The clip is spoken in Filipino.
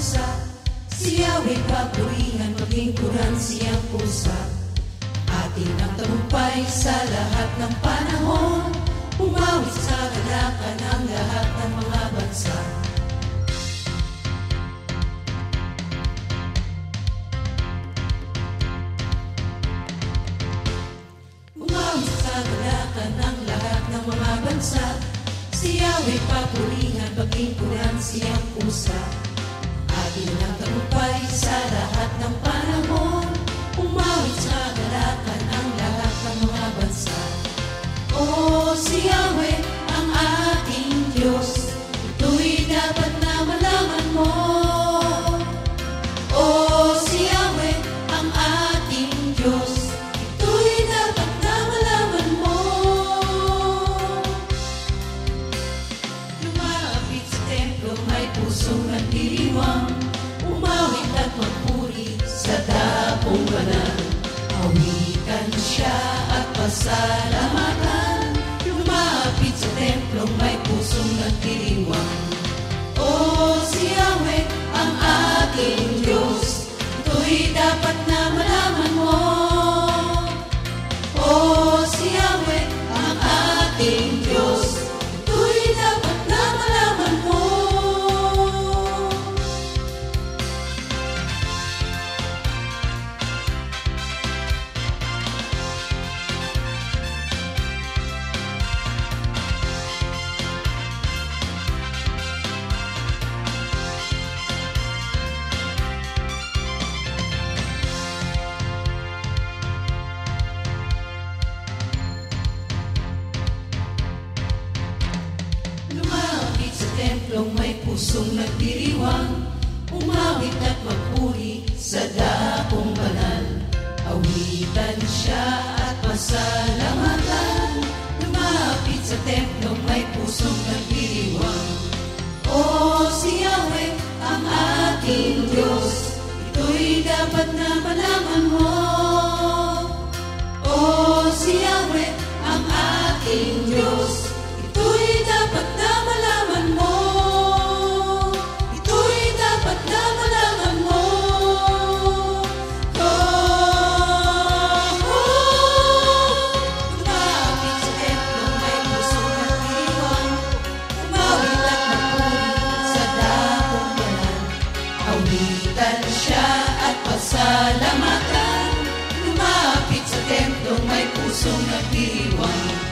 bansa. Si Yahweh papurihan, maglingkuran siyang pusa. Atin ang tagumpay sa lahat ng panahon, umawit sa kalakan ang lahat ng mga bansa. Umawit sa kalakan ang lahat ng mga bansa. Si Yahweh papurihan, maglingkuran siyang pusa. Atin ang tagumpay sa lahat ng panahon, umawit sa kalakan ang lahat ng mga bansa. O si Yahweh ang ating Diyos, ito'y dapat na malaman mo. O si Yahweh ang ating Diyos, ito'y dapat na malaman mo. Lumapit sa templo, may pusong nagdiriwang, umawit at magpuri sa dakong banal. Awitan siya at pasalamatan, lumapit sa templong may pusong nagdiriwang. O si Yahweh ang ating Diyos, ito'y dapat na malaman mo. O si Yahweh ang ating Diyos, ito'y dapat na malaman mo. Lumapit sa templong may pusong nagdiriwang, umawit at magpuri sa dakong banal. Awitan siya at pasalamatan, lumapit sa templong may pusong nagdiriwang. O si Yahweh ang ating Diyos, ito'y dapat na malaman mo. O si Yahweh ang ating Diyos, ito'y dapat na malaman mo. Ito'y dapat na malaman mo. Lumapit sa templong may pusong nagdiriwang, umawit at magpuri sa dakong banal. Awitan siya at pasalamatan, lumapit sa templong may pusong nagdiriwang.